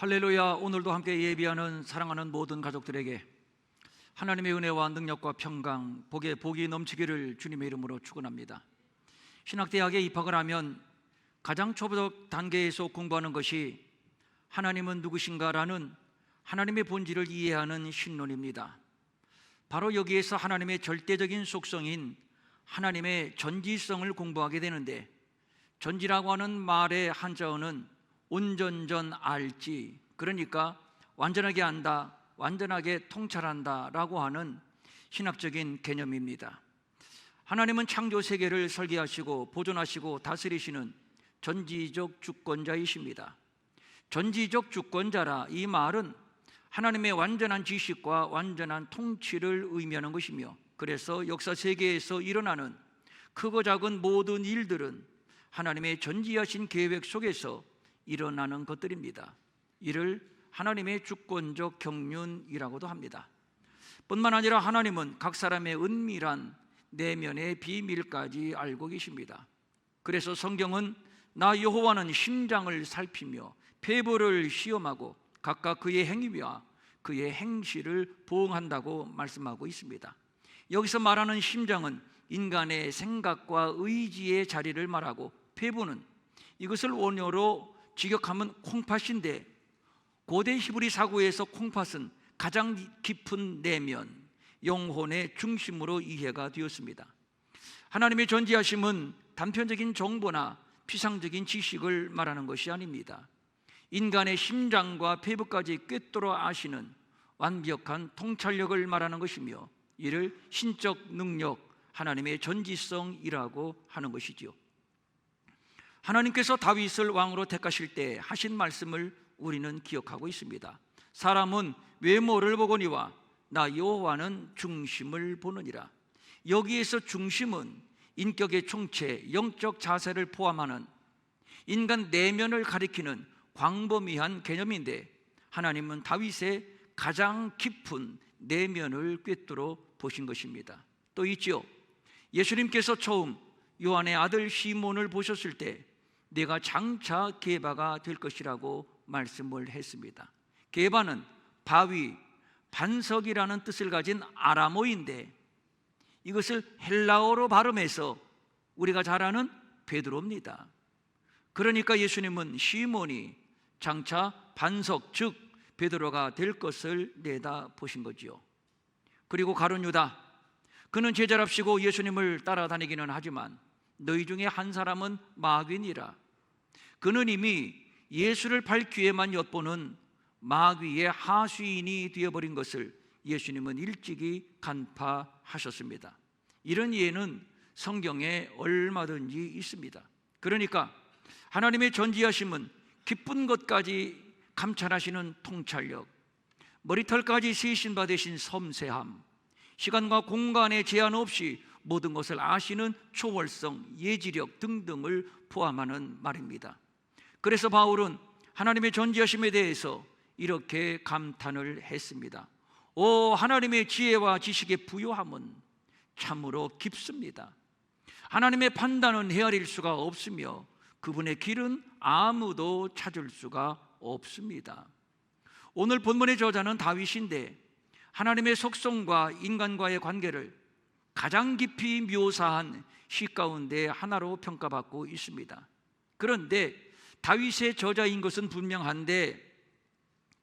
할렐루야. 오늘도 함께 예비하는 사랑하는 모든 가족들에게 하나님의 은혜와 능력과 평강, 복이 넘치기를 주님의 이름으로 축원합니다. 신학대학에 입학을 하면 가장 초보적 단계에서 공부하는 것이 하나님은 누구신가라는 하나님의 본질을 이해하는 신론입니다. 바로 여기에서 하나님의 절대적인 속성인 하나님의 전지성을 공부하게 되는데, 전지라고 하는 말의 한자어는 온전전 알지, 그러니까 완전하게 안다, 완전하게 통찰한다 라고 하는 신학적인 개념입니다. 하나님은 창조 세계를 설계하시고 보존하시고 다스리시는 전지적 주권자이십니다. 전지적 주권자라, 이 말은 하나님의 완전한 지식과 완전한 통치를 의미하는 것이며, 그래서 역사 세계에서 일어나는 크고 작은 모든 일들은 하나님의 전지하신 계획 속에서 일어나는 것들입니다. 이를 하나님의 주권적 경륜이라고도 합니다. 뿐만 아니라 하나님은 각 사람의 은밀한 내면의 비밀까지 알고 계십니다. 그래서 성경은 나 여호와는 심장을 살피며 폐부를 시험하고 각각 그의 행위와 그의 행실을 보응한다고 말씀하고 있습니다. 여기서 말하는 심장은 인간의 생각과 의지의 자리를 말하고, 폐부는 이것을 원어로 직역하면 콩팥인데, 고대 히브리 사고에서 콩팥은 가장 깊은 내면, 영혼의 중심으로 이해가 되었습니다. 하나님의 전지하심은 단편적인 정보나 피상적인 지식을 말하는 것이 아닙니다. 인간의 심장과 폐부까지 꿰뚫어 아시는 완벽한 통찰력을 말하는 것이며, 이를 신적 능력, 하나님의 전지성이라고 하는 것이지요. 하나님께서 다윗을 왕으로 택하실 때 하신 말씀을 우리는 기억하고 있습니다. 사람은 외모를 보거니와 나 여호와는 중심을 보느니라. 여기에서 중심은 인격의 총체, 영적 자세를 포함하는 인간 내면을 가리키는 광범위한 개념인데, 하나님은 다윗의 가장 깊은 내면을 꿰뚫어 보신 것입니다. 또 있죠. 예수님께서 처음 요한의 아들 시몬을 보셨을 때 내가 장차 게바가 될 것이라고 말씀을 했습니다. 게바는 바위, 반석이라는 뜻을 가진 아람어인데, 이것을 헬라어로 발음해서 우리가 잘 아는 베드로입니다. 그러니까 예수님은 시몬이 장차 반석, 즉 베드로가 될 것을 내다보신 거지요. 그리고 가룟 유다, 그는 제자랍시고 예수님을 따라다니기는 하지만 너희 중에 한 사람은 마귀니라. 그는 이미 예수를 밝기에만 엿보는 마귀의 하수인이 되어버린 것을 예수님은 일찍이 간파하셨습니다. 이런 예는 성경에 얼마든지 있습니다. 그러니까 하나님의 전지하심은 기쁜 것까지 감찰하시는 통찰력, 머리털까지 세신 바 되신 섬세함, 시간과 공간의 제한 없이 모든 것을 아시는 초월성, 예지력 등등을 포함하는 말입니다. 그래서 바울은 하나님의 전지하심에 대해서 이렇게 감탄을 했습니다. 오, 하나님의 지혜와 지식의 부요함은 참으로 깊습니다. 하나님의 판단은 헤아릴 수가 없으며 그분의 길은 아무도 찾을 수가 없습니다. 오늘 본문의 저자는 다윗인데, 하나님의 속성과 인간과의 관계를 가장 깊이 묘사한 시 가운데 하나로 평가받고 있습니다. 그런데 다윗의 저자인 것은 분명한데,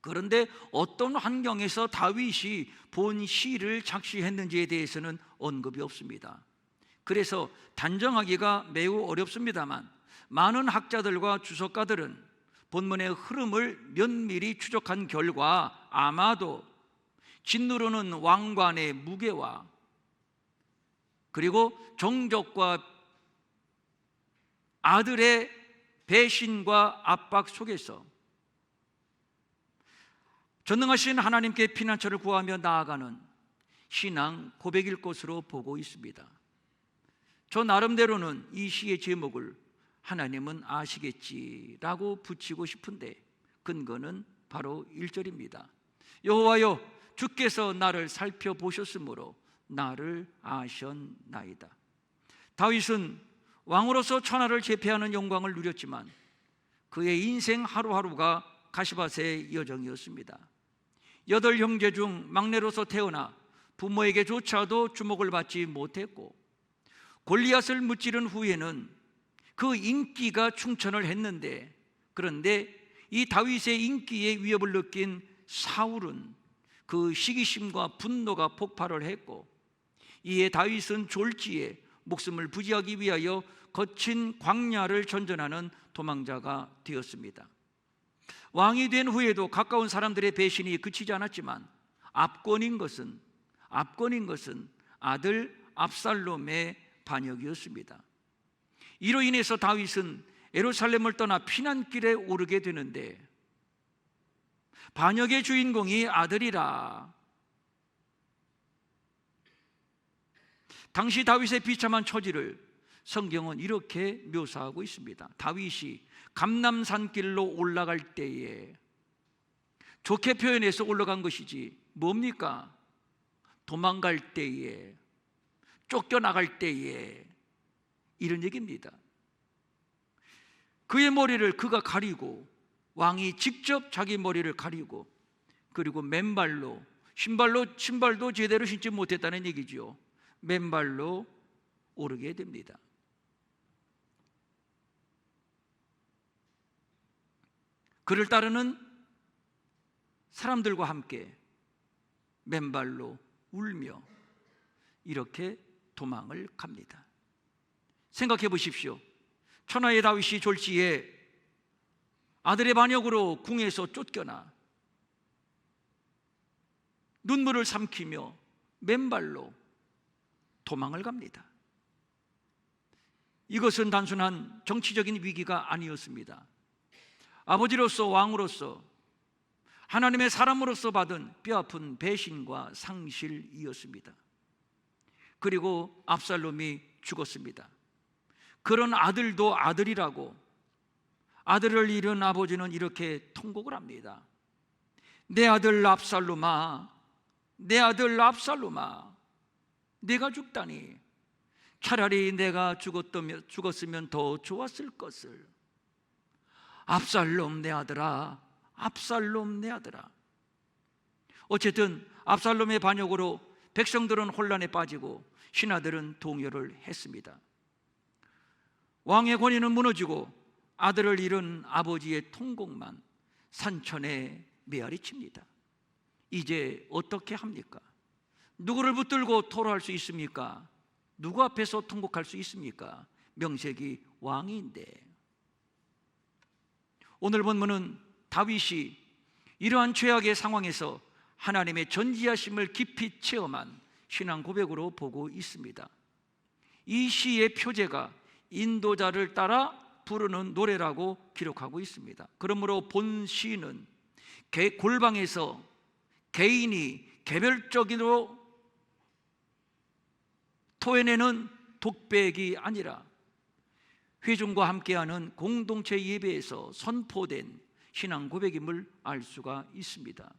그런데 어떤 환경에서 다윗이 본 시를 작시했는지에 대해서는 언급이 없습니다. 그래서 단정하기가 매우 어렵습니다만, 많은 학자들과 주석가들은 본문의 흐름을 면밀히 추적한 결과 아마도 짓누르는 왕관의 무게와 그리고 정적과 아들의 배신과 압박 속에서 전능하신 하나님께 피난처를 구하며 나아가는 신앙 고백일 것으로 보고 있습니다. 저 나름대로는 이 시의 제목을 하나님은 아시겠지라고 붙이고 싶은데, 근거는 바로 1절입니다. 여호와여, 주께서 나를 살펴보셨으므로 나를 아셨나이다. 다윗은 왕으로서 천하를 제패하는 영광을 누렸지만 그의 인생 하루하루가 가시밭의 여정이었습니다. 8형제 중 막내로서 태어나 부모에게조차도 주목을 받지 못했고, 골리앗을 무찌른 후에는 그 인기가 충천을 했는데, 그런데 이 다윗의 인기에 위협을 느낀 사울은 그 시기심과 분노가 폭발을 했고, 이에 다윗은 졸지에 목숨을 부지하기 위하여 거친 광야를 전전하는 도망자가 되었습니다. 왕이 된 후에도 가까운 사람들의 배신이 그치지 않았지만 압권인 것은 아들 압살롬의 반역이었습니다. 이로 인해서 다윗은 예루살렘을 떠나 피난길에 오르게 되는데, 반역의 주인공이 아들이라. 당시 다윗의 비참한 처지를 성경은 이렇게 묘사하고 있습니다. 다윗이 감람산길로 올라갈 때에, 좋게 표현해서 올라간 것이지 뭡니까? 도망갈 때에, 쫓겨나갈 때에, 이런 얘기입니다. 그의 머리를 그가 가리고, 왕이 직접 자기 머리를 가리고, 그리고 맨발로, 신발도 제대로 신지 못했다는 얘기죠. 맨발로 오르게 됩니다. 그를 따르는 사람들과 함께 맨발로 울며 이렇게 도망을 갑니다. 생각해 보십시오. 천하의 다윗이 졸지에 아들의 반역으로 궁에서 쫓겨나 눈물을 삼키며 맨발로 도망을 갑니다. 이것은 단순한 정치적인 위기가 아니었습니다. 아버지로서, 왕으로서, 하나님의 사람으로서 받은 뼈아픈 배신과 상실이었습니다. 그리고 압살롬이 죽었습니다. 그런 아들도 아들이라고, 아들을 잃은 아버지는 이렇게 통곡을 합니다. 내 아들 압살롬아, 내 아들 압살롬아, 내가 죽다니, 차라리 내가 죽었으면 더 좋았을 것을. 압살롬 내 아들아, 압살롬 내 아들아. 어쨌든 압살롬의 반역으로 백성들은 혼란에 빠지고 신하들은 동요를 했습니다. 왕의 권위는 무너지고 아들을 잃은 아버지의 통곡만 산천에 메아리칩니다. 이제 어떻게 합니까? 누구를 붙들고 토로할 수 있습니까? 누구 앞에서 통곡할 수 있습니까? 명색이 왕인데. 오늘 본문은 다윗이 이러한 죄악의 상황에서 하나님의 전지하심을 깊이 체험한 신앙 고백으로 보고 있습니다. 이 시의 표제가 인도자를 따라 부르는 노래라고 기록하고 있습니다. 그러므로 본 시는 골방에서 개인이 개별적으로 토해내는 독백이 아니라 회중과 함께하는 공동체 예배에서 선포된 신앙 고백임을 알 수가 있습니다.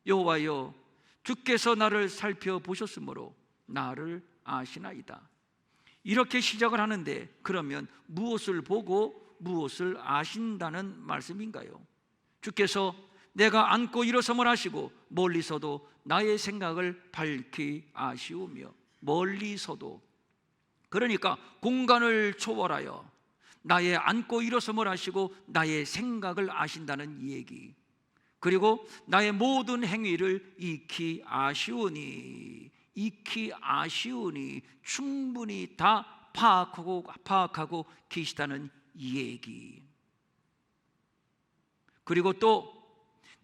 여호와여, 주께서 나를 살펴보셨으므로 나를 아시나이다. 이렇게 시작을 하는데, 그러면 무엇을 보고 무엇을 아신다는 말씀인가요? 주께서 내가 앉고 일어섬을 하시고 멀리서도 나의 생각을 밝히 아시오며, 멀리서도, 그러니까 공간을 초월하여 나의 앉고 일어섬을 하시고 나의 생각을 아신다는 얘기, 그리고 나의 모든 행위를 익히 아시오니, 충분히 다 파악하고 계시다는 얘기. 그리고 또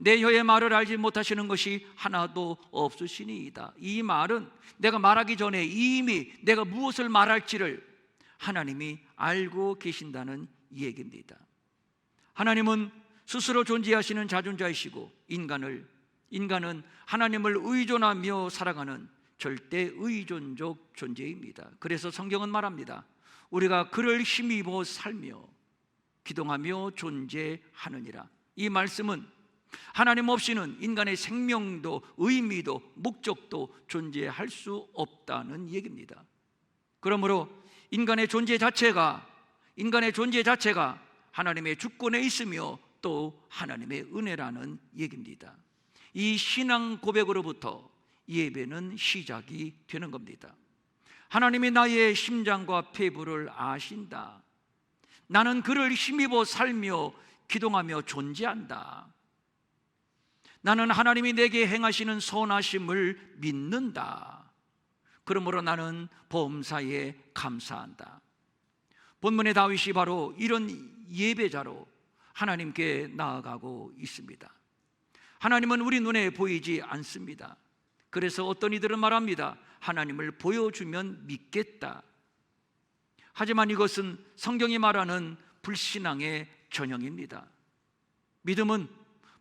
내 혀의 말을 알지 못하시는 것이 하나도 없으시니이다. 이 말은 내가 말하기 전에 이미 내가 무엇을 말할지를 하나님이 알고 계신다는 얘기입니다. 하나님은 스스로 존재하시는 자존자이시고, 인간은 하나님을 의존하며 살아가는 절대 의존적 존재입니다. 그래서 성경은 말합니다. 우리가 그를 힘입어 살며 기동하며 존재하느니라. 이 말씀은 하나님 없이는 인간의 생명도 의미도 목적도 존재할 수 없다는 얘기입니다. 그러므로 인간의 존재 자체가 하나님의 주권에 있으며 또 하나님의 은혜라는 얘기입니다. 이 신앙 고백으로부터 예배는 시작이 되는 겁니다. 하나님이 나의 심장과 폐부를 아신다. 나는 그를 힘입어 살며 기동하며 존재한다. 나는 하나님이 내게 행하시는 선하심을 믿는다. 그러므로 나는 범사에 감사한다. 본문의 다윗이 바로 이런 예배자로 하나님께 나아가고 있습니다. 하나님은 우리 눈에 보이지 않습니다. 그래서 어떤 이들은 말합니다. 하나님을 보여주면 믿겠다. 하지만 이것은 성경이 말하는 불신앙의 전형입니다. 믿음은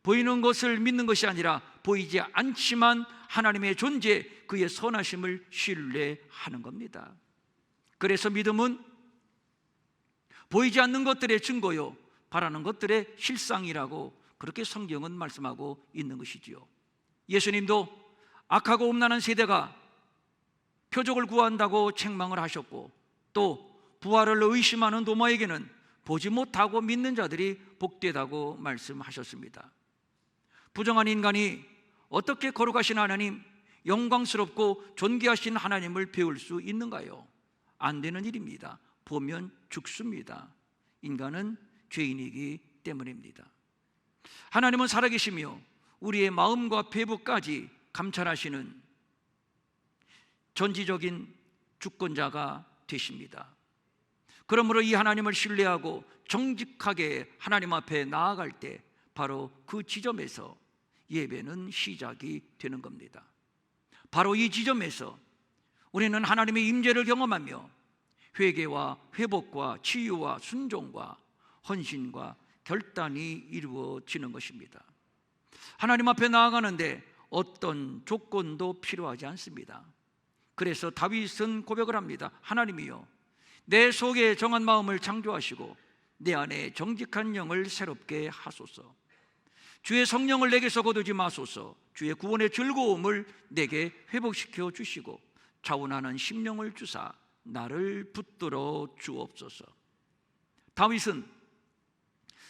보이는 것을 믿는 것이 아니라 보이지 않지만 하나님의 존재, 그의 선하심을 신뢰하는 겁니다. 그래서 믿음은 보이지 않는 것들의 증거요, 바라는 것들의 실상이라고 그렇게 성경은 말씀하고 있는 것이지요. 예수님도 악하고 음란한 세대가 표적을 구한다고 책망을 하셨고, 또 부활을 의심하는 도마에게는 보지 못하고 믿는 자들이 복되다고 말씀하셨습니다. 부정한 인간이 어떻게 거룩하신 하나님, 영광스럽고 존귀하신 하나님을 배울 수 있는가요? 안 되는 일입니다. 보면 죽습니다. 인간은 죄인이기 때문입니다. 하나님은 살아계시며 우리의 마음과 폐부까지 감찰하시는 전지적인 주권자가 되십니다. 그러므로 이 하나님을 신뢰하고 정직하게 하나님 앞에 나아갈 때 바로 그 지점에서 예배는 시작이 되는 겁니다. 바로 이 지점에서 우리는 하나님의 임재를 경험하며 회개와 회복과 치유와 순종과 헌신과 결단이 이루어지는 것입니다. 하나님 앞에 나아가는데 어떤 조건도 필요하지 않습니다. 그래서 다윗은 고백을 합니다. 하나님이여, 내 속에 정한 마음을 창조하시고 내 안에 정직한 영을 새롭게 하소서. 주의 성령을 내게서 거두지 마소서. 주의 구원의 즐거움을 내게 회복시켜 주시고 자원하는 심령을 주사 나를 붙들어 주옵소서. 다윗은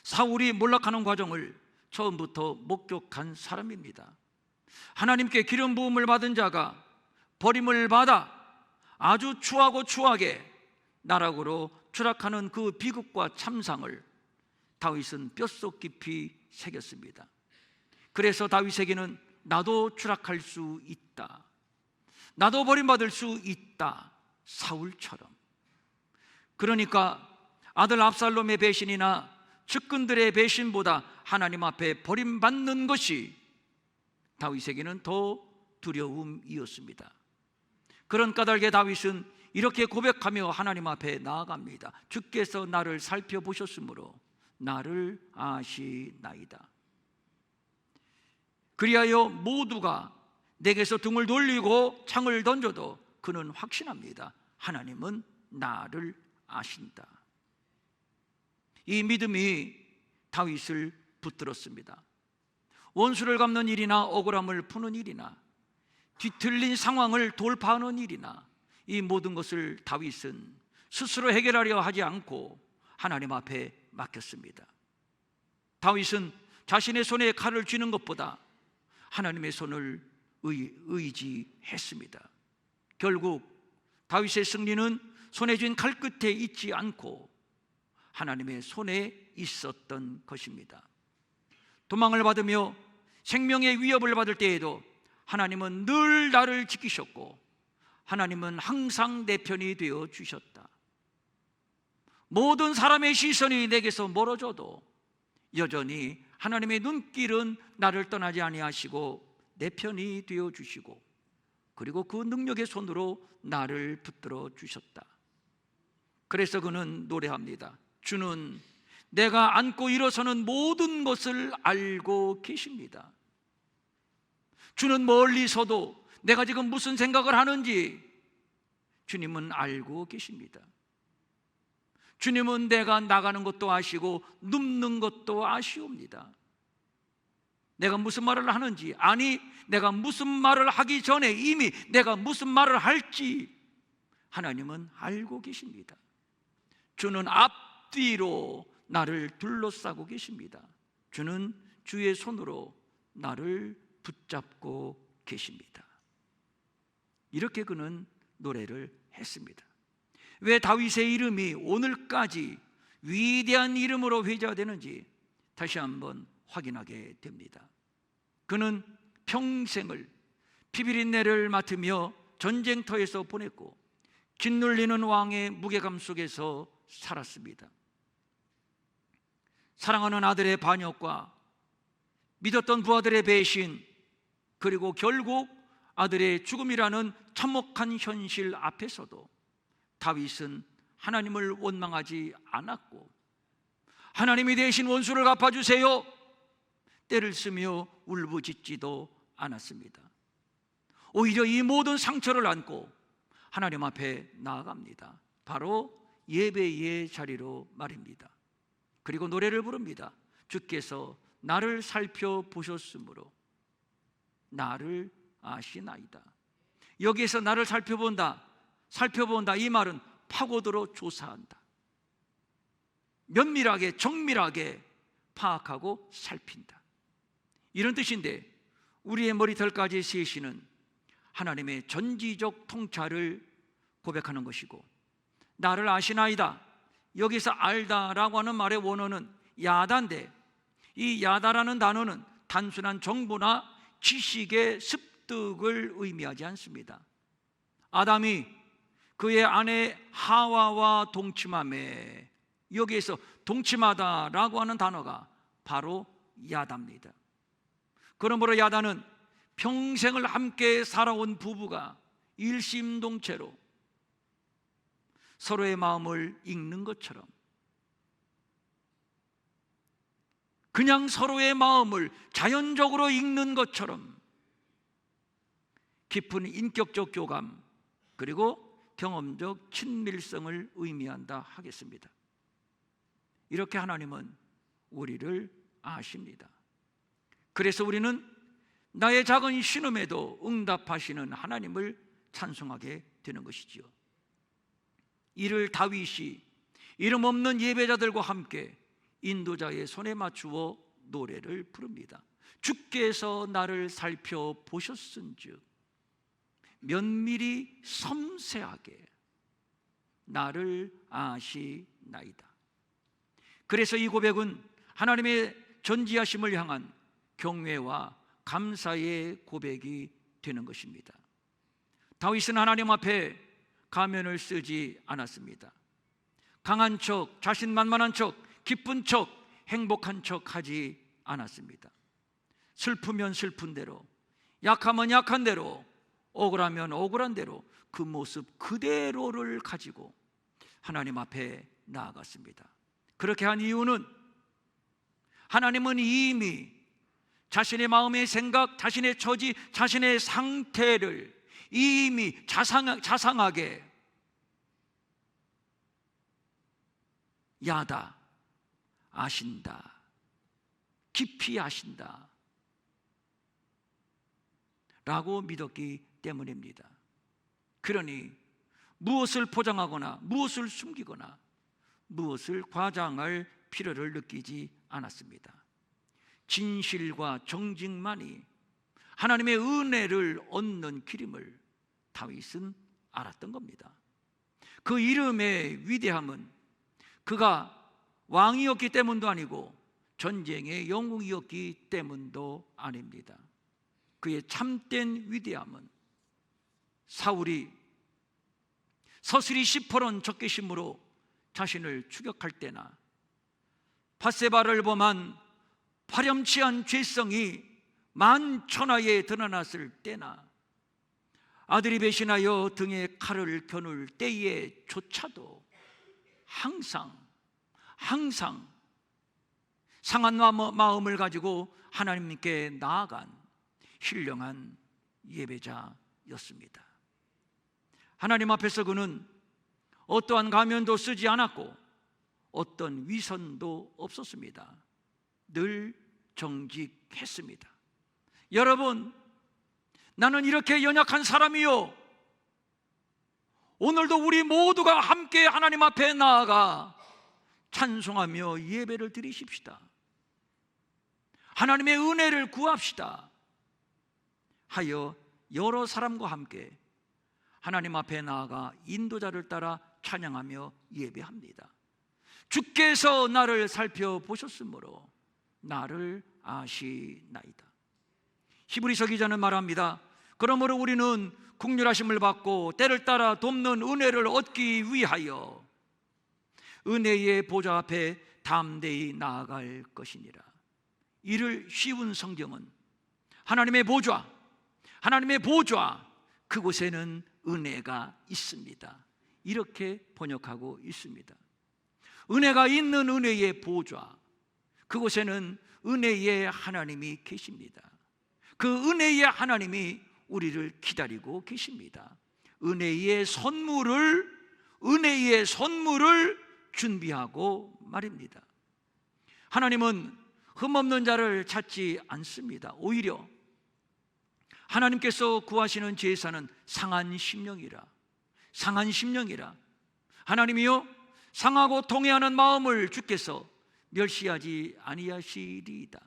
사울이 몰락하는 과정을 처음부터 목격한 사람입니다. 하나님께 기름 부음을 받은 자가 버림을 받아 아주 추하고 추하게 나락으로 추락하는 그 비극과 참상을 다윗은 뼛속 깊이 새겼습니다. 그래서 다윗에게는 나도 추락할 수 있다, 나도 버림받을 수 있다, 사울처럼. 그러니까 아들 압살롬의 배신이나 측근들의 배신보다 하나님 앞에 버림받는 것이 다윗에게는 더 두려움이었습니다. 그런 까닭에 다윗은 이렇게 고백하며 하나님 앞에 나아갑니다. 주께서 나를 살펴보셨으므로 나를 아시나이다. 그리하여 모두가 내게서 등을 돌리고 창을 던져도 그는 확신합니다. 하나님은 나를 아신다. 이 믿음이 다윗을 붙들었습니다. 원수를 갚는 일이나 억울함을 푸는 일이나 뒤틀린 상황을 돌파하는 일이나 이 모든 것을 다윗은 스스로 해결하려 하지 않고 하나님 앞에 맡겼습니다. 다윗은 자신의 손에 칼을 쥐는 것보다 하나님의 손을 의지했습니다. 결국 다윗의 승리는 손에 쥔 칼 끝에 있지 않고 하나님의 손에 있었던 것입니다. 도망을 받으며 생명의 위협을 받을 때에도 하나님은 늘 나를 지키셨고 하나님은 항상 내 편이 되어 주셨다. 모든 사람의 시선이 내게서 멀어져도 여전히 하나님의 눈길은 나를 떠나지 아니하시고 내 편이 되어 주시고 그리고 그 능력의 손으로 나를 붙들어 주셨다. 그래서 그는 노래합니다. 주는 내가 안고 일어서는 모든 것을 알고 계십니다. 주는 멀리서도 내가 지금 무슨 생각을 하는지 주님은 알고 계십니다. 주님은 내가 나가는 것도 아시고 눕는 것도 아시옵니다. 내가 무슨 말을 하는지, 아니 내가 무슨 말을 하기 전에 이미 내가 무슨 말을 할지 하나님은 알고 계십니다. 주는 앞뒤로 나를 둘러싸고 계십니다. 주는 주의 손으로 나를 붙잡고 계십니다. 이렇게 그는 노래를 했습니다. 왜 다윗의 이름이 오늘까지 위대한 이름으로 회자되는지 다시 한번 확인하게 됩니다. 그는 평생을 피비린내를 맡으며 전쟁터에서 보냈고 짓눌리는 왕의 무게감 속에서 살았습니다. 사랑하는 아들의 반역과 믿었던 부하들의 배신, 그리고 결국 아들의 죽음이라는 참혹한 현실 앞에서도 다윗은 하나님을 원망하지 않았고, 하나님이 대신 원수를 갚아주세요 떼를 쓰며 울부짖지도 않았습니다. 오히려 이 모든 상처를 안고 하나님 앞에 나아갑니다. 바로 예배의 자리로 말입니다. 그리고 노래를 부릅니다. 주께서 나를 살펴보셨으므로 나를 아시나이다. 여기에서 나를 살펴본다 이 말은 파고들어 조사한다. 면밀하게 정밀하게 파악하고 살핀다, 이런 뜻인데, 우리의 머리털까지 세시는 하나님의 전지적 통찰을 고백하는 것이고, 나를 아시나이다, 여기서 알다라고 하는 말의 원어는 야다인데, 이 야다라는 단어는 단순한 정보나 지식의 습득을 의미하지 않습니다. 아담이 그의 아내 하와와 동침함에, 여기에서 동침하다라고 하는 단어가 바로 야다입니다. 그러므로 야다는 평생을 함께 살아온 부부가 일심동체로 서로의 마음을 읽는 것처럼, 그냥 서로의 마음을 자연적으로 읽는 것처럼 깊은 인격적 교감, 그리고 경험적 친밀성을 의미한다 하겠습니다. 이렇게 하나님은 우리를 아십니다. 그래서 우리는 나의 작은 신음에도 응답하시는 하나님을 찬송하게 되는 것이지요. 이를 다윗이 이름 없는 예배자들과 함께 인도자의 손에 맞추어 노래를 부릅니다. 주께서 나를 살펴보셨은즉 면밀히 섬세하게 나를 아시나이다. 그래서 이 고백은 하나님의 전지하심을 향한 경외와 감사의 고백이 되는 것입니다. 다윗은 하나님 앞에 가면을 쓰지 않았습니다. 강한 척, 자신만만한 척, 기쁜 척, 행복한 척 하지 않았습니다. 슬프면 슬픈 대로, 약하면 약한 대로, 억울하면 억울한 대로 그 모습 그대로를 가지고 하나님 앞에 나아갔습니다. 그렇게 한 이유는 하나님은 이미 자신의 마음의 생각, 자신의 처지, 자신의 상태를 이미 자상하게 야다, 아신다, 깊이 아신다 라고 믿었기 때문입니다. 그러니 무엇을 포장하거나 무엇을 숨기거나 무엇을 과장할 필요를 느끼지 않았습니다. 진실과 정직만이 하나님의 은혜를 얻는 길임을 다윗은 알았던 겁니다. 그 이름의 위대함은 그가 왕이었기 때문도 아니고 전쟁의 영웅이었기 때문도 아닙니다. 그의 참된 위대함은 사울이 서슬이 시퍼런 적개심으로 자신을 추격할 때나 밧세바를 범한 파렴치한 죄성이 만천하에 드러났을 때나 아들이 배신하여 등에 칼을 겨눌 때에조차도 항상 상한 마음을 가지고 하나님께 나아간 신령한 예배자였습니다. 하나님 앞에서 그는 어떠한 가면도 쓰지 않았고 어떤 위선도 없었습니다. 늘 정직했습니다. 여러분, 나는 이렇게 연약한 사람이요, 오늘도 우리 모두가 함께 하나님 앞에 나아가 찬송하며 예배를 드리십시다. 하나님의 은혜를 구합시다 하여 여러 사람과 함께 하나님 앞에 나아가 인도자를 따라 찬양하며 예배합니다. 주께서 나를 살펴보셨으므로 나를 아시나이다. 히브리서 기자는 말합니다. 그러므로 우리는 긍휼하심을 받고 때를 따라 돕는 은혜를 얻기 위하여 은혜의 보좌 앞에 담대히 나아갈 것이니라. 이를 쉬운 성경은 하나님의 보좌, 그곳에는 은혜가 있습니다, 이렇게 번역하고 있습니다. 은혜가 있는 은혜의 보좌, 그곳에는 은혜의 하나님이 계십니다. 그 은혜의 하나님이 우리를 기다리고 계십니다. 은혜의 선물을 준비하고 말입니다. 하나님은 흠없는 자를 찾지 않습니다. 오히려 하나님께서 구하시는 제사는 상한 심령이라. 하나님이요, 상하고 통회하는 마음을 주께서 멸시하지 아니하시리이다.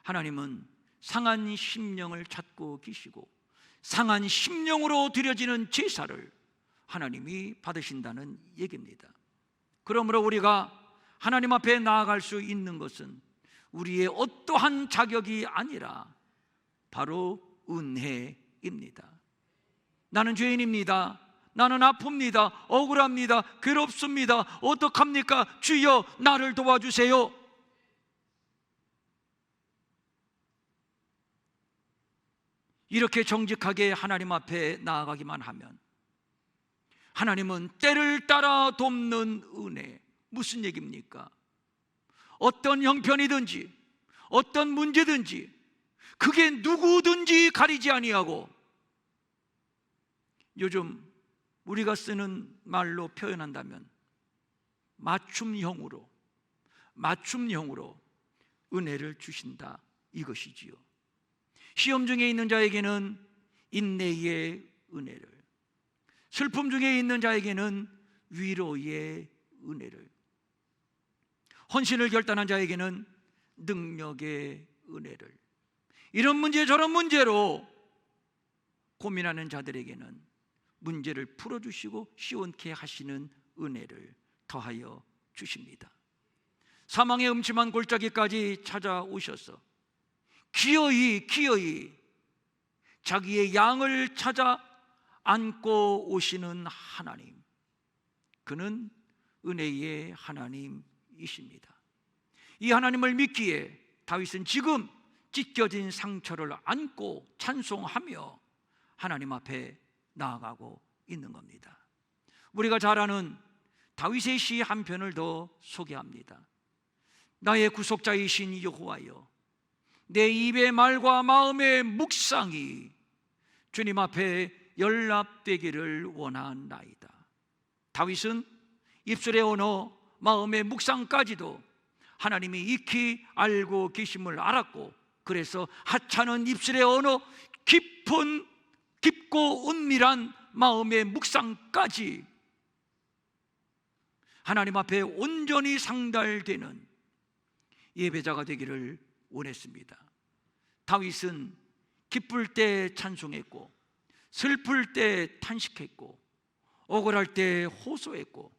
하나님은 상한 심령을 찾고 계시고 상한 심령으로 드려지는 제사를 하나님이 받으신다는 얘기입니다. 그러므로 우리가 하나님 앞에 나아갈 수 있는 것은 우리의 어떠한 자격이 아니라 바로 은혜입니다. 나는 죄인입니다. 나는 아픕니다. 억울합니다. 괴롭습니다. 어떡합니까? 주여 나를 도와주세요. 이렇게 정직하게 하나님 앞에 나아가기만 하면 하나님은 때를 따라 돕는 은혜. 무슨 얘기입니까? 어떤 형편이든지 어떤 문제든지 그게 누구든지 가리지 아니하고, 요즘 우리가 쓰는 말로 표현한다면 맞춤형으로 은혜를 주신다, 이것이지요. 시험 중에 있는 자에게는 인내의 은혜를, 슬픔 중에 있는 자에게는 위로의 은혜를, 헌신을 결단한 자에게는 능력의 은혜를, 이런 문제 저런 문제로 고민하는 자들에게는 문제를 풀어주시고 시원케 하시는 은혜를 더하여 주십니다. 사망의 음침한 골짜기까지 찾아오셔서 기어이 자기의 양을 찾아 안고 오시는 하나님, 그는 은혜의 하나님이십니다. 이 하나님을 믿기에 다윗은 지금 찢겨진 상처를 안고 찬송하며 하나님 앞에 나아가고 있는 겁니다. 우리가 잘 아는 다윗의 시 한 편을 더 소개합니다. 나의 구속자이신 여호와여, 내 입의 말과 마음의 묵상이 주님 앞에 연락되기를 원하나이다. 다윗은 입술의 언어, 마음의 묵상까지도 하나님이 익히 알고 계심을 알았고, 그래서 하찮은 입술의 언어, 깊고 은밀한 마음의 묵상까지 하나님 앞에 온전히 상달되는 예배자가 되기를 원했습니다. 다윗은 기쁠 때 찬송했고, 슬플 때 탄식했고, 억울할 때 호소했고,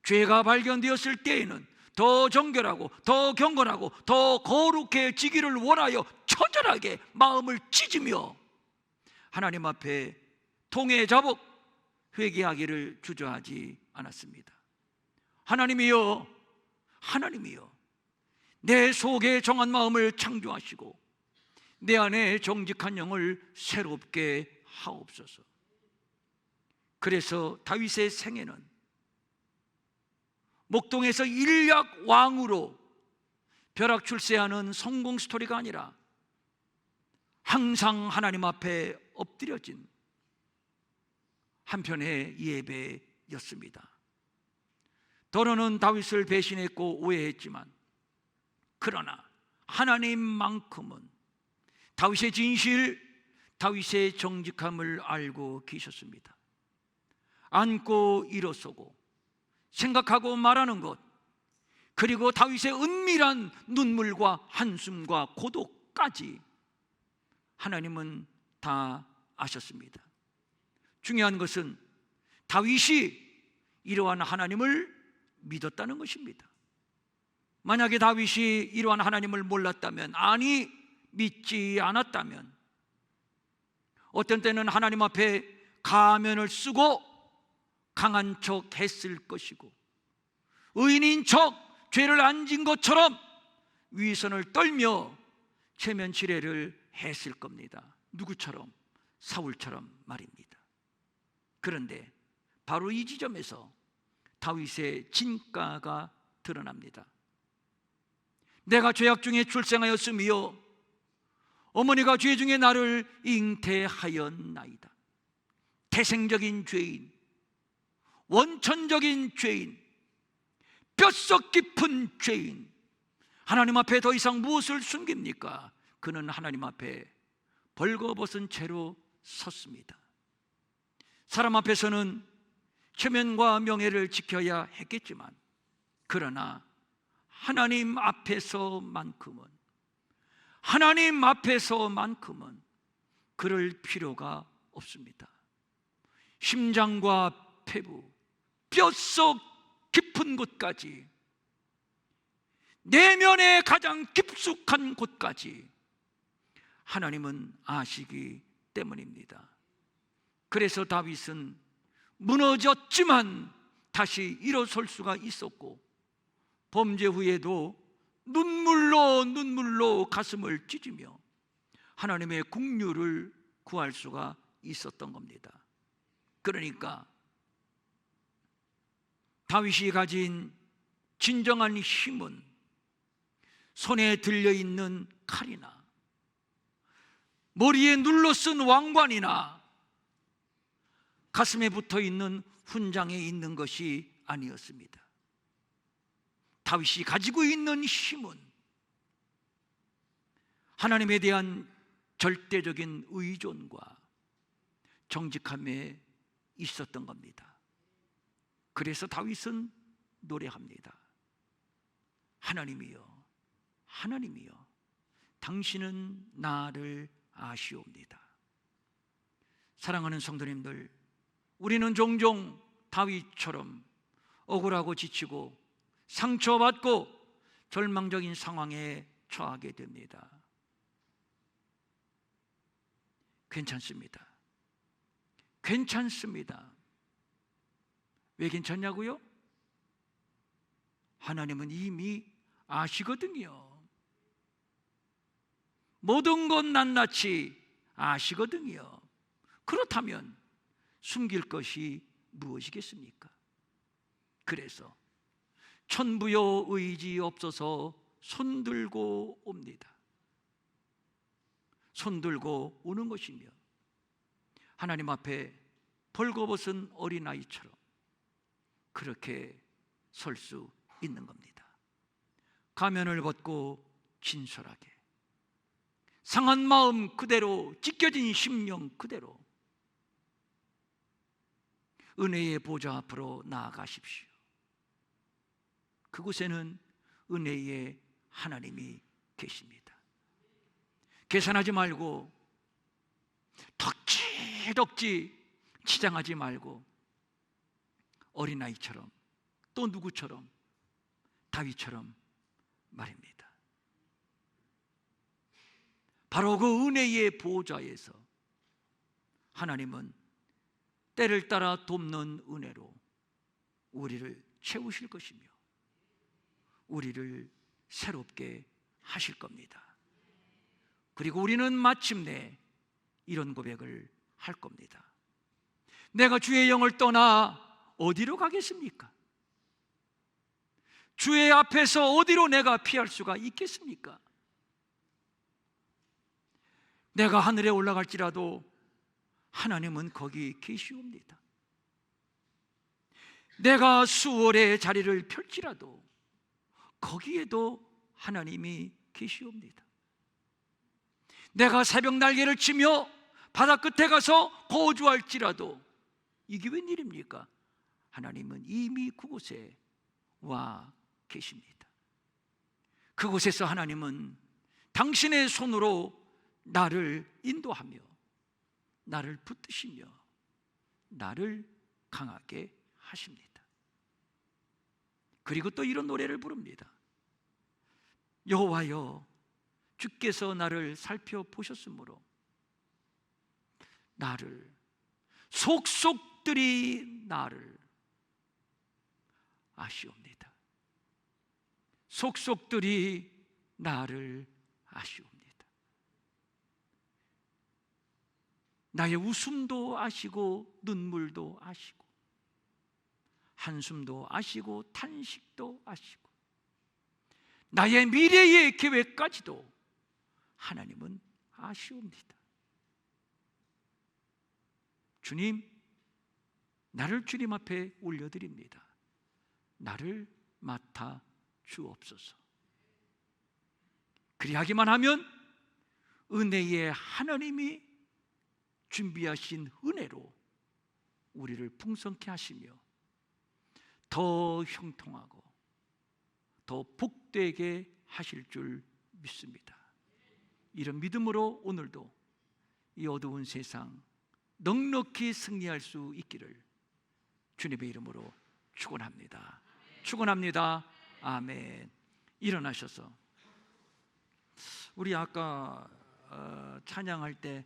죄가 발견되었을 때에는 더 정결하고 더 경건하고 더 거룩해지기를 원하여 처절하게 마음을 찢으며 하나님 앞에 통회자복 회개하기를 주저하지 않았습니다. 하나님이여, 내 속에 정한 마음을 창조하시고 내 안에 정직한 영을 새롭게 하옵소서. 그래서 다윗의 생애는 목동에서 일약 왕으로 벼락 출세하는 성공 스토리가 아니라 항상 하나님 앞에 엎드려진 한편의 예배였습니다. 더러는 다윗을 배신했고 오해했지만, 그러나 하나님만큼은 다윗의 진실, 다윗의 정직함을 알고 계셨습니다. 안고 일어서고 생각하고 말하는 것, 그리고 다윗의 은밀한 눈물과 한숨과 고독까지 하나님은 다 아셨습니다. 중요한 것은 다윗이 이러한 하나님을 믿었다는 것입니다. 만약에 다윗이 이러한 하나님을 몰랐다면, 아니 믿지 않았다면, 어떤 때는 하나님 앞에 가면을 쓰고 강한 척 했을 것이고, 의인인 척 죄를 안 진 것처럼 위선을 떨며 체면치레를 했을 겁니다. 누구처럼? 사울처럼 말입니다. 그런데 바로 이 지점에서 다윗의 진가가 드러납니다. 내가 죄악 중에 출생하였으며 어머니가 죄 중에 나를 잉태하였나이다. 태생적인 죄인, 원천적인 죄인, 뼛속 깊은 죄인. 하나님 앞에 더 이상 무엇을 숨깁니까? 그는 하나님 앞에 벌거벗은 채로 섰습니다. 사람 앞에서는 체면과 명예를 지켜야 했겠지만, 그러나 하나님 앞에서만큼은 그럴 필요가 없습니다. 심장과 폐부, 뼛속 깊은 곳까지, 내면의 가장 깊숙한 곳까지 하나님은 아시기 때문입니다. 그래서 다윗은 무너졌지만 다시 일어설 수가 있었고, 범죄 후에도 눈물로 가슴을 찢으며 하나님의 긍휼을 구할 수가 있었던 겁니다. 그러니까 다윗이 가진 진정한 힘은 손에 들려있는 칼이나 머리에 눌러쓴 왕관이나 가슴에 붙어있는 훈장에 있는 것이 아니었습니다. 다윗이 가지고 있는 힘은 하나님에 대한 절대적인 의존과 정직함에 있었던 겁니다. 그래서 다윗은 노래합니다. 하나님이여, 당신은 나를 아시옵니다. 사랑하는 성도님들, 우리는 종종 다윗처럼 억울하고 지치고 상처받고 절망적인 상황에 처하게 됩니다. 괜찮습니다. 왜 괜찮냐고요? 하나님은 이미 아시거든요. 모든 건 낱낱이 아시거든요. 그렇다면 숨길 것이 무엇이겠습니까? 그래서 천부여 의지 없어서 손들고 옵니다. 손들고 오는 것이며, 하나님 앞에 벌거벗은 어린아이처럼 그렇게 설 수 있는 겁니다. 가면을 벗고 진솔하게, 상한 마음 그대로, 찢겨진 심령 그대로 은혜의 보좌 앞으로 나아가십시오. 그곳에는 은혜의 하나님이 계십니다. 계산하지 말고, 덕지덕지 치장하지 말고, 어린아이처럼, 또 누구처럼, 다윗처럼 말입니다. 바로 그 은혜의 보좌에서 하나님은 때를 따라 돕는 은혜로 우리를 채우실 것이며 우리를 새롭게 하실 겁니다. 그리고 우리는 마침내 이런 고백을 할 겁니다. 내가 주의 영을 떠나 어디로 가겠습니까? 주의 앞에서 어디로 내가 피할 수가 있겠습니까? 내가 하늘에 올라갈지라도 하나님은 거기 계시옵니다. 내가 수월의 자리를 펼지라도 거기에도 하나님이 계시옵니다. 내가 새벽 날개를 치며 바다 끝에 가서 거주할지라도 이게 웬일입니까? 하나님은 이미 그곳에 와 계십니다. 그곳에서 하나님은 당신의 손으로 나를 인도하며 나를 붙드시며 나를 강하게 하십니다. 그리고 또 이런 노래를 부릅니다. 여호와여, 주께서 나를 살펴보셨으므로 나를, 속속들이 나를 아시옵니다. 속속들이 나를 아시옵니다. 나의 웃음도 아시고 눈물도 아시고 한숨도 아시고 탄식도 아시고 나의 미래의 계획까지도 하나님은 아시옵니다. 주님, 나를 주님 앞에 올려드립니다. 나를 맡아 주옵소서. 그리하기만 하면 은혜의 하나님이 준비하신 은혜로 우리를 풍성케 하시며 더 형통하고 더 복되게 하실 줄 믿습니다. 이런 믿음으로 오늘도 이 어두운 세상 넉넉히 승리할 수 있기를 주님의 이름으로 축원합니다. 축원합니다. 아멘. 일어나셔서 우리 아까 찬양할 때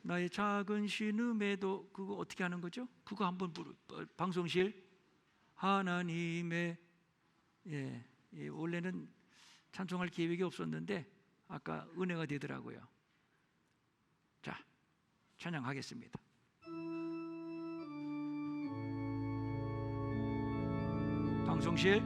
나의 작은 신음에도 그거 어떻게 하는 거죠? 그거 한번 방송실 하나님의 원래는 찬송할 계획이 없었는데 아까 은혜가 되더라고요. 자, 찬양하겠습니다. 방송실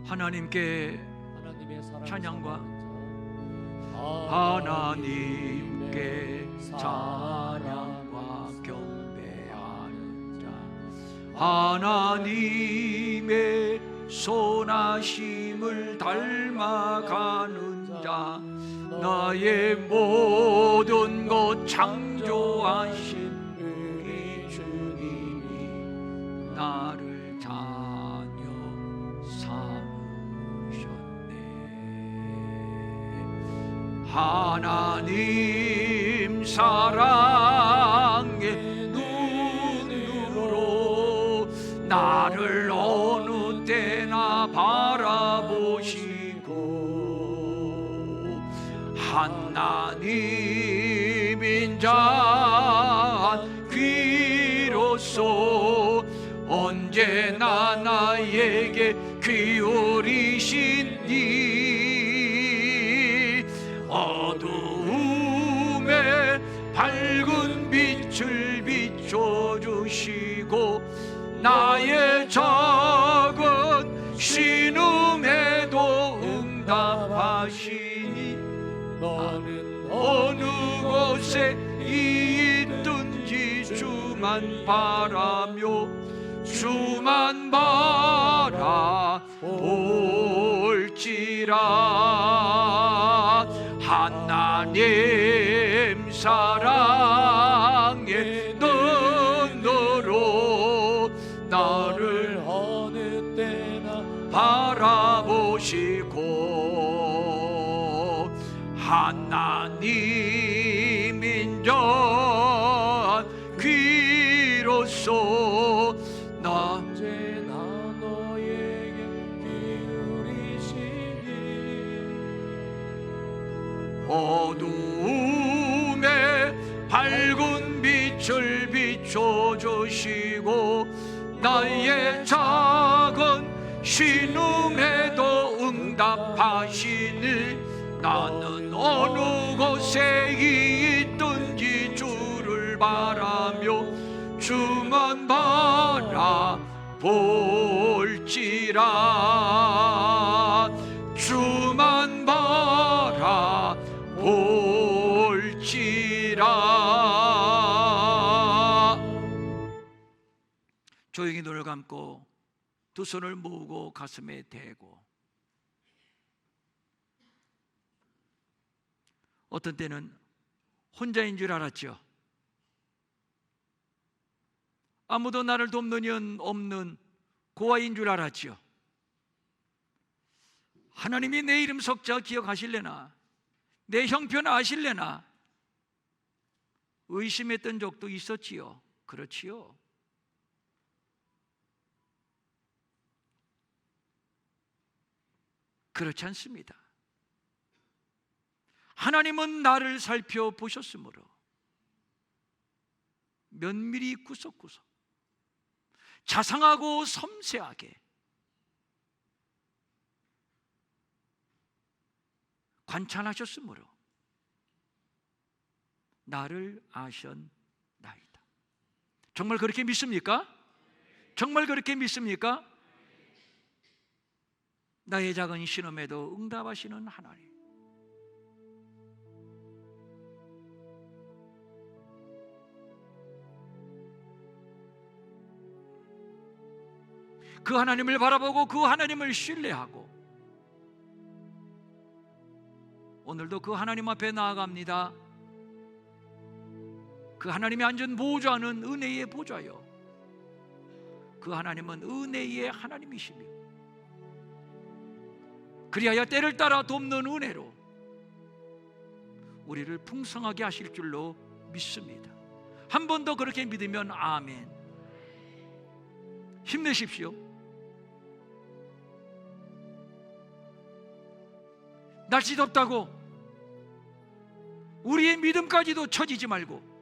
하나님께 찬양과 하나님께 찬양과 경배하는 자, 하나님의 선하심을 닮아가는 자, 나의 모든 것 창조하신 우리 주님이 나를 자녀 삼으셨네. 하나님 사랑의 눈으로 나를 어느 때나 바라보시고 하나님인 자 귀로써 언제나 나에게 기울이시니 어두움에 밝은 빛을 비춰주시고 나의 작은 신음에도 응답하시니 나는 어느 곳에 있든지 주만 바라며 주만 바라볼지라. 하나님 사랑의 눈으로 나를 어느 때나 바라보시고 하나님인 자 귀로써 언제나 너에게 기울이시니 어두움에 밝은 빛을 비춰주시고 나의 작은 신음에도 응답하시니 나는 어느 곳에 있든지 주를 바라며 주만 바라볼지라. 주만 바라볼지라. 조용히 눈을 감고 두 손을 모으고 가슴에 대고, 어떤 때는 혼자인 줄 알았죠. 아무도 나를 돕는 이 없는 고아인 줄 알았죠. 하나님이 내 이름 석자 기억하실래나, 내 형편 아실래나 의심했던 적도 있었지요. 그렇지요. 그렇지 않습니다. 하나님은 나를 살펴보셨으므로 면밀히 구석구석 자상하고 섬세하게 관찰하셨으므로 나를 아셨나이다. 정말 그렇게 믿습니까? 정말 그렇게 믿습니까? 나의 작은 신음에도 응답하시는 하나님, 그 하나님을 바라보고 그 하나님을 신뢰하고 오늘도 그 하나님 앞에 나아갑니다. 그 하나님이 앉은 보좌는 은혜의 보좌요, 그 하나님은 은혜의 하나님이시며 그리하여 때를 따라 돕는 은혜로 우리를 풍성하게 하실 줄로 믿습니다. 한 번 더 그렇게 믿으면 아멘. 힘내십시오. 날씨 덥다고 우리의 믿음까지도 처지지 말고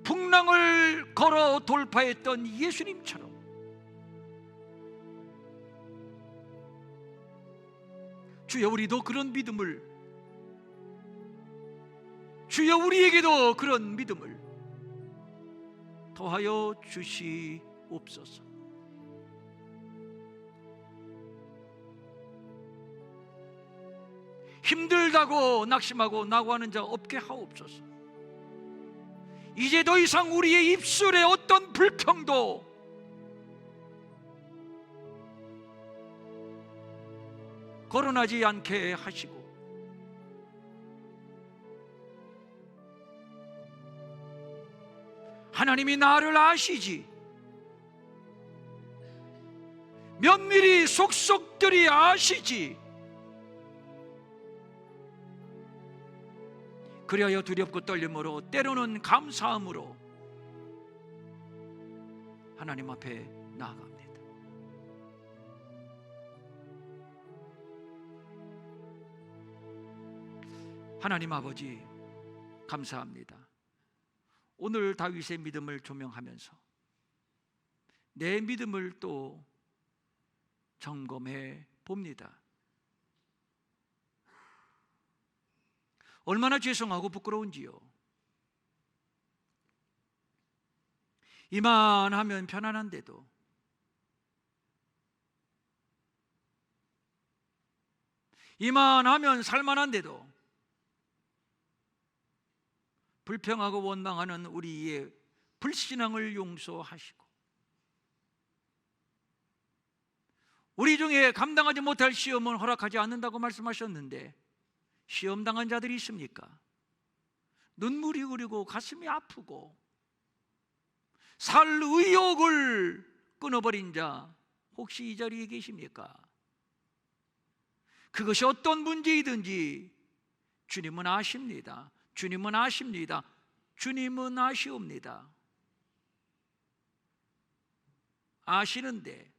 풍랑을 걸어 돌파했던 예수님처럼 주여, 우리도 그런 믿음을, 주여 우리에게도 그런 믿음을 더하여 주시옵소서. 힘들다고 낙심하고 낙오하는 자 없게 하옵소서. 이제 더 이상 우리의 입술에 어떤 불평도 거론하지 않게 하시고 하나님이 나를 아시지, 면밀히 속속들이 아시지, 그리하여 두렵고 떨림으로 때로는 감사함으로 하나님 앞에 나아갑니다. 하나님 아버지, 감사합니다. 오늘 다윗의 믿음을 조명하면서 내 믿음을 또 점검해 봅니다. 얼마나 죄송하고 부끄러운지요. 이만하면 편안한데도 이만하면 살만한데도 불평하고 원망하는 우리의 불신앙을 용서하시고 우리 중에 감당하지 못할 시험은 허락하지 않는다고 말씀하셨는데 시험 당한 자들이 있습니까? 눈물이 흐르고 가슴이 아프고 살 의욕을 끊어버린 자 혹시 이 자리에 계십니까? 그것이 어떤 문제이든지 주님은 아십니다. 주님은 아십니다. 주님은 아시옵니다. 아시는데,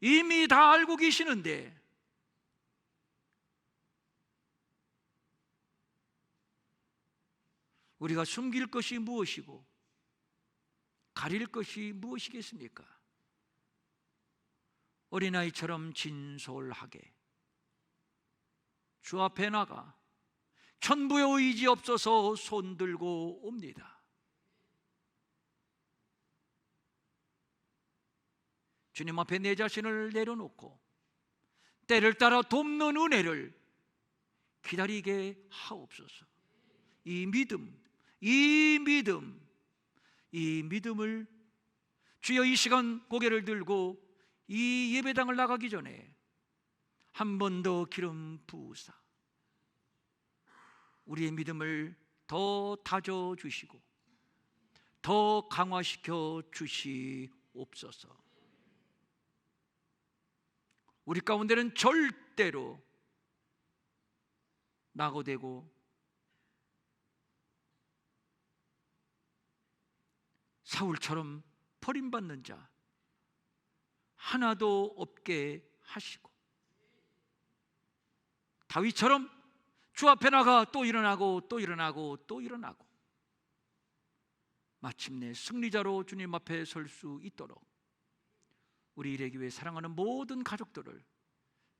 이미 다 알고 계시는데 우리가 숨길 것이 무엇이고 가릴 것이 무엇이겠습니까? 어린아이처럼 진솔하게 주 앞에 나가 천부의 의지 없어서 손들고 옵니다. 주님 앞에 내 자신을 내려놓고 때를 따라 돕는 은혜를 기다리게 하옵소서. 이 믿음을 주여 이 시간 고개를 들고 이 예배당을 나가기 전에 한 번 더 기름 부으사 우리의 믿음을 더 다져 주시고 더 강화시켜 주시옵소서. 우리 가운데는 절대로 낙오되고 사울처럼 버림받는 자 하나도 없게 하시고, 다윗처럼 주 앞에 나가 또 일어나고 또 일어나고 또 일어나고 마침내 승리자로 주님 앞에 설 수 있도록 우리 이레교회 사랑하는 모든 가족들을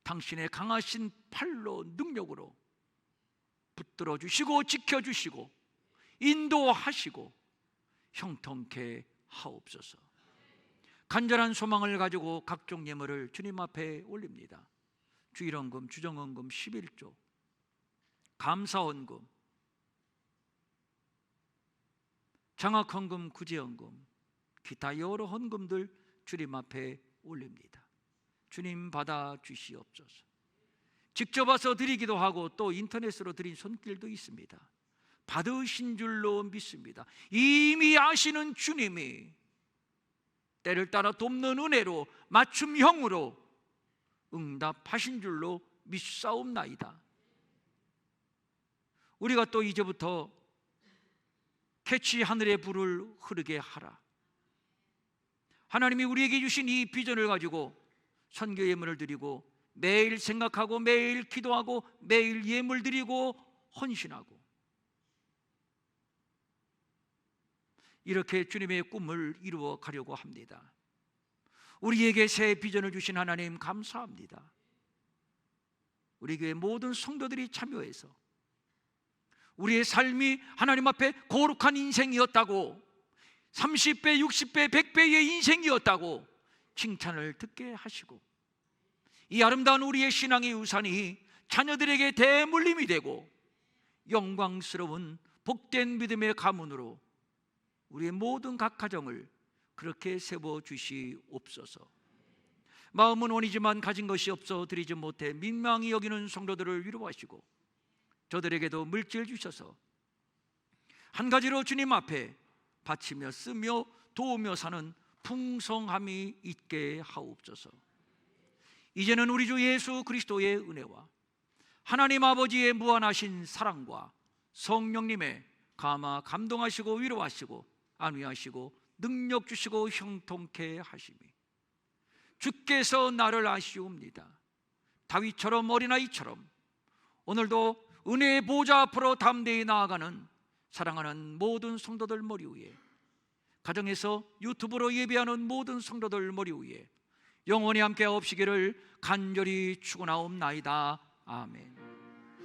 당신의 강하신 팔로 능력으로 붙들어 주시고 지켜주시고 인도하시고 형통케 하옵소서. 간절한 소망을 가지고 각종 예물을 주님 앞에 올립니다. 주일헌금, 주정헌금, 11조, 감사헌금, 장학헌금, 구제헌금, 기타 여러 헌금들 주님 앞에 올립니다. 주님 받아 주시옵소서. 직접 와서 드리기도 하고 또 인터넷으로 드린 손길도 있습니다. 받으신 줄로 믿습니다. 이미 아시는 주님이 때를 따라 돕는 은혜로 맞춤형으로 응답하신 줄로 믿사옵나이다. 우리가 또 이제부터 캐치 하늘의 불을 흐르게 하라. 하나님이 우리에게 주신 이 비전을 가지고 선교 예물을 드리고 매일 생각하고 매일 기도하고 매일 예물 드리고 헌신하고 이렇게 주님의 꿈을 이루어 가려고 합니다. 우리에게 새 비전을 주신 하나님 감사합니다. 우리 교회 모든 성도들이 참여해서 우리의 삶이 하나님 앞에 거룩한 인생이었다고, 30배, 60배, 100배의 인생이었다고 칭찬을 듣게 하시고, 이 아름다운 우리의 신앙의 우산이 자녀들에게 대물림이 되고 영광스러운 복된 믿음의 가문으로 우리의 모든 각 가정을 그렇게 세워주시옵소서. 마음은 원이지만 가진 것이 없어 드리지 못해 민망히 여기는 성도들을 위로하시고 저들에게도 물질 주셔서 한 가지로 주님 앞에 바치며 쓰며 도우며 사는 풍성함이 있게 하옵소서. 이제는 우리 주 예수 그리스도의 은혜와 하나님 아버지의 무한하신 사랑과 성령님의 감동하시고 위로하시고 안위하시고 능력 주시고 형통케 하심이 주께서 나를 아시옵니다. 다윗처럼 어린아이처럼 오늘도 은혜의 보좌 앞으로 담대히 나아가는 사랑하는 모든 성도들 머리 위에, 가정에서 유튜브로 예배하는 모든 성도들 머리 위에 영원히 함께 없시기를 간절히 축원하옵나이다. 아멘.